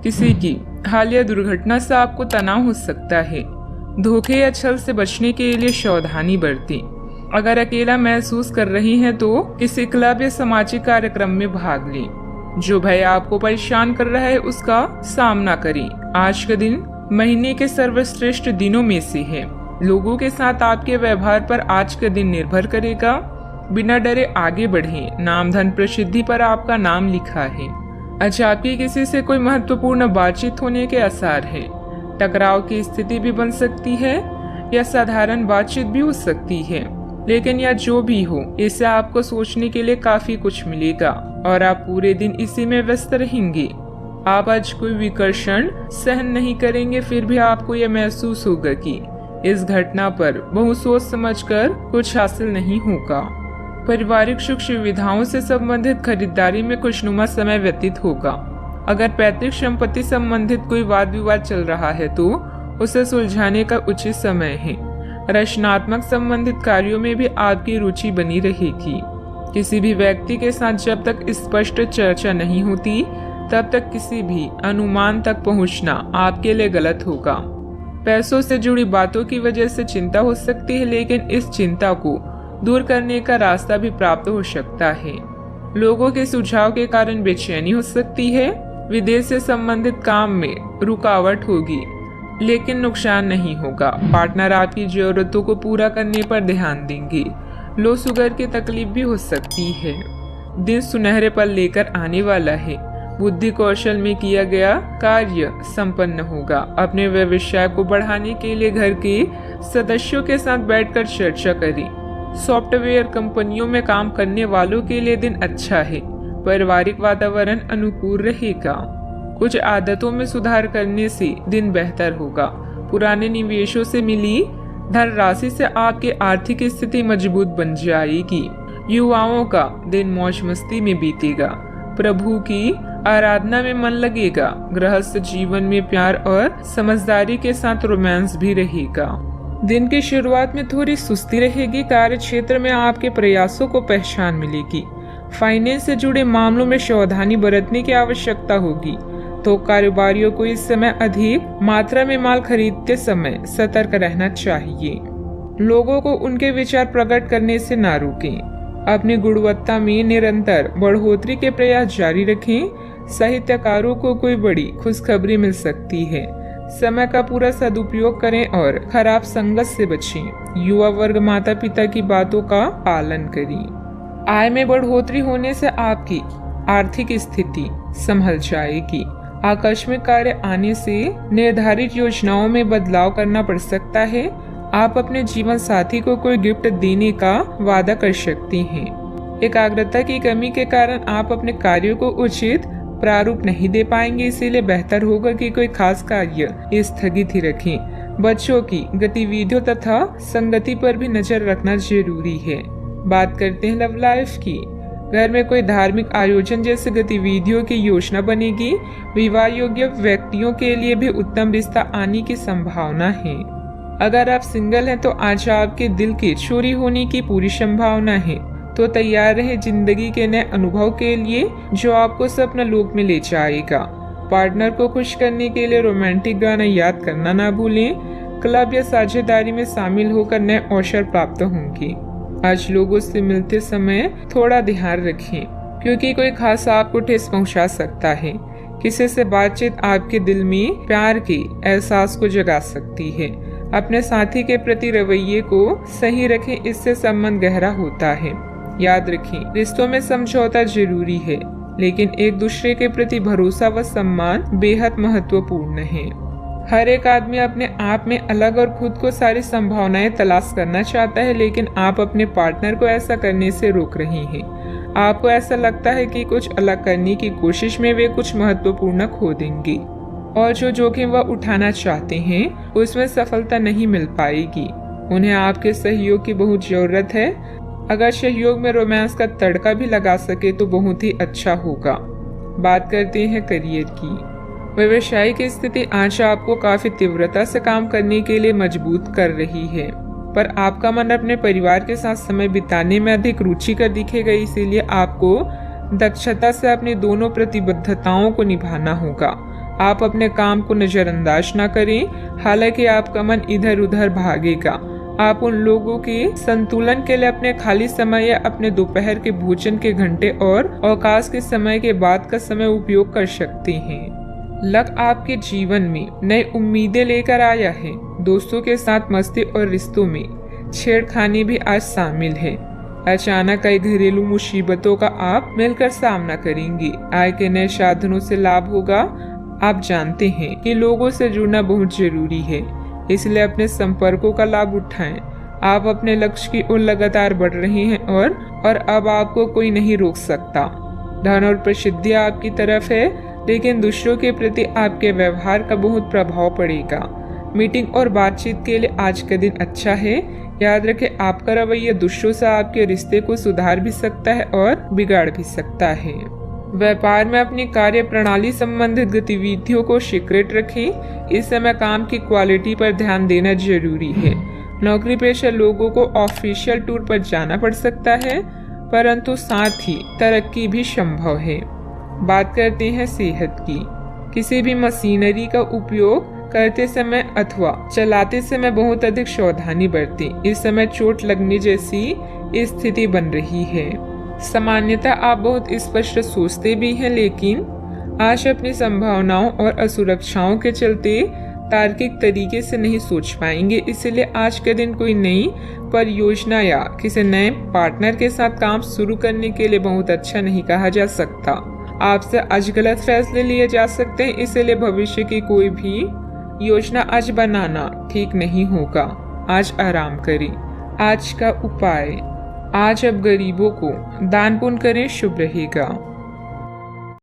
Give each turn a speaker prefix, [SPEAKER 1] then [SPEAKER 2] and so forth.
[SPEAKER 1] किसी की हालिया दुर्घटना से आपको तनाव हो सकता है। धोखे या छल से बचने के लिए सावधानी बरतें। अगर अकेला महसूस कर रही हैं तो किसी क्लब या सामाजिक कार्यक्रम में भाग लें। जो भय आपको परेशान कर रहा है उसका सामना करें। आज का दिन महीने के सर्वश्रेष्ठ दिनों में से है। लोगों के साथ आपके व्यवहार पर आज का दिन निर्भर करेगा। बिना डरे आगे बढ़ें। नाम धन प्रसिद्धि पर आपका नाम लिखा है। आज आपकी किसी से कोई महत्वपूर्ण बातचीत होने के आसार है। टकराव की स्थिति भी बन सकती है या साधारण बातचीत भी हो सकती है, लेकिन यह जो भी हो इससे आपको सोचने के लिए काफी कुछ मिलेगा और आप पूरे दिन इसी में व्यस्त रहेंगे। आप आज कोई विकर्षण सहन नहीं करेंगे, फिर भी आपको यह महसूस होगा कि इस घटना पर बहुत सोच समझकर कुछ हासिल नहीं होगा। पारिवारिक सुख सुविधाओं से संबंधित खरीदारी में खुशनुमा समय व्यतीत होगा। अगर पैतृक संपत्ति संबंधित कोई वाद विवाद चल रहा है तो उसे सुलझाने का उचित समय है। रचनात्मक संबंधित कार्यों में भी आपकी रुचि बनी रहेगी। किसी भी व्यक्ति के साथ जब तक स्पष्ट चर्चा नहीं होती तब तक किसी भी अनुमान तक पहुंचना आपके लिए गलत होगा। पैसों से जुड़ी बातों की वजह से चिंता हो सकती है, लेकिन इस चिंता को दूर करने का रास्ता भी प्राप्त हो सकता है। लोगों के सुझाव के कारण बेचैनी हो सकती है। विदेश से संबंधित काम में रुकावट होगी, लेकिन नुकसान नहीं होगा। पार्टनर आपकी जरूरतों को पूरा करने पर ध्यान देंगे। लो शुगर की तकलीफ भी हो सकती है। दिन सुनहरे पल लेकर आने वाला है। बुद्धि कौशल में किया गया कार्य संपन्न होगा। अपने व्यवसाय को बढ़ाने के लिए घर के सदस्यों के साथ बैठकर चर्चा करें। सॉफ्टवेयर कंपनियों में काम करने वालों के लिए दिन अच्छा है। पारिवारिक वातावरण अनुकूल रहेगा। कुछ आदतों में सुधार करने से दिन बेहतर होगा। पुराने निवेशों से मिली धनराशि से आपकी आर्थिक स्थिति मजबूत बन जाएगी। युवाओं का दिन मौज मस्ती में बीतेगा। प्रभु की आराधना में मन लगेगा। गृहस्थ जीवन में प्यार और समझदारी के साथ रोमांस भी रहेगा। दिन की शुरुआत में थोड़ी सुस्ती रहेगी। कार्य क्षेत्र में आपके प्रयासों को पहचान मिलेगी। फाइनेंस से जुड़े मामलों में सावधानी बरतने की आवश्यकता होगी, तो कारोबारियों को इस समय अधिक मात्रा में माल खरीदते समय सतर्क रहना चाहिए। लोगों को उनके विचार प्रकट करने से ना रोकें। अपनी गुणवत्ता में निरंतर बढ़ोतरी के प्रयास जारी रखें। साहित्यकारों को कोई बड़ी खुशखबरी मिल सकती है। समय का पूरा सदुपयोग करें और खराब संगत से बचें। युवा वर्ग माता पिता की बातों का पालन करें। आय में बढ़ोतरी होने से आपकी आर्थिक स्थिति संभल जाएगी। आकस्मिक कार्य आने से निर्धारित योजनाओं में बदलाव करना पड़ सकता है। आप अपने जीवन साथी को कोई गिफ्ट देने का वादा कर सकती हैं। एकाग्रता की कमी के कारण आप अपने कार्यों को उचित प्रारूप नहीं दे पाएंगे, इसीलिए बेहतर होगा कि कोई खास कार्य स्थगित ही रखें। बच्चों की गतिविधियों तथा संगति पर भी नजर रखना जरूरी है। बात करते हैं लव लाइफ की। घर में कोई धार्मिक आयोजन जैसे गतिविधियों की योजना बनेगी। विवाह योग्य व्यक्तियों के लिए भी उत्तम रिश्ता आने की संभावना है। अगर आप सिंगल हैं तो आज आपके दिल की चोरी होने की पूरी संभावना है, तो तैयार रहे जिंदगी के नए अनुभव के लिए जो आपको सपना लोक में ले जाएगा। पार्टनर को खुश करने के लिए रोमांटिक गाना याद करना ना भूलें। क्लब या साझेदारी में शामिल होकर नए अवसर प्राप्त होंगे। आज लोगों से मिलते समय थोड़ा ध्यान रखें, क्योंकि कोई खास आपको ठेस पहुंचा सकता है। किसी से बातचीत आपके दिल में प्यार के एहसास को जगा सकती है। अपने साथी के प्रति रवैये को सही रखें, इससे संबंध गहरा होता है। याद रखें, रिश्तों में समझौता जरूरी है, लेकिन एक दूसरे के प्रति भरोसा व सम्मान बेहद महत्वपूर्ण है। हर एक आदमी अपने आप में अलग और खुद को सारी संभावनाएं तलाश करना चाहता है, लेकिन आप अपने पार्टनर को ऐसा करने से रोक रही हैं। आपको ऐसा लगता है कि कुछ अलग करने की कोशिश में वे कुछ महत्वपूर्ण खो देंगे, और जो जोखिम वह उठाना चाहते हैं उसमें सफलता नहीं मिल पाएगी। उन्हें आपके सहयोग की बहुत जरूरत है। अगर सहयोग में रोमांस का तड़का भी लगा सके तो बहुत ही अच्छा होगा। बात करते हैं करियर की। व्यवसायिक स्थिति आज आपको काफी तीव्रता से काम करने के लिए मजबूत कर रही है, पर आपका मन अपने परिवार के साथ समय बिताने में अधिक रुचिकर दिखेगा, इसीलिए आपको दक्षता से अपनी दोनों प्रतिबद्धताओं को निभाना होगा। आप अपने काम को नजरअंदाज ना करें, हालांकि आपका मन इधर उधर भागेगा। आप उन लोगों के संतुलन के लिए अपने खाली समय या अपने दोपहर के भोजन के घंटे और अवकाश के समय के बाद का समय उपयोग कर सकते हैं। लक आपके जीवन में नई उम्मीदें लेकर आया है। दोस्तों के साथ मस्ती और रिश्तों में छेड़खानी भी आज शामिल है। अचानक कई घरेलू मुसीबतों का आप मिलकर सामना करेंगे। आय के नए साधनों से लाभ होगा। आप जानते हैं कि लोगों से जुड़ना बहुत जरूरी है, इसलिए अपने संपर्कों का लाभ उठाएं। आप अपने लक्ष्य की ओर लगातार बढ़ रहे हैं और अब आपको कोई नहीं रोक सकता। धन और प्रसिद्धि आपकी तरफ है, लेकिन दूसरों के प्रति आपके व्यवहार का बहुत प्रभाव पड़ेगा। मीटिंग और बातचीत के लिए आज का दिन अच्छा है। याद रखें, आपका रवैया दूसरों से आपके रिश्ते को सुधार भी सकता है और बिगाड़ भी सकता है। व्यापार में अपनी कार्य प्रणाली संबंधित गतिविधियों को सीक्रेट रखें। इस समय काम की क्वालिटी पर ध्यान देना जरूरी है। नौकरी पेशा लोगों को ऑफिशियल टूर पर जाना पड़ सकता है, परंतु साथ ही तरक्की भी संभव है। बात करते हैं सेहत की। किसी भी मशीनरी का उपयोग करते समय अथवा चलाते समय बहुत अधिक सावधानी बरतें। इस समय चोट लगने जैसी स्थिति बन रही है। सामान्यतः आप बहुत स्पष्ट सोचते भी हैं, लेकिन आज अपनी संभावनाओं और असुरक्षाओं के चलते तार्किक तरीके से नहीं सोच पाएंगे। इसलिए आज के दिन कोई नई परियोजना या किसी नए पार्टनर के साथ काम शुरू करने के लिए बहुत अच्छा नहीं कहा जा सकता। आपसे आज गलत फैसले लिए जा सकते हैं, इसलिए भविष्य की कोई भी योजना आज बनाना ठीक नहीं होगा। आज आराम करें। आज का उपाय, आज अब गरीबों को दान पुण्य करें, शुभ रहेगा।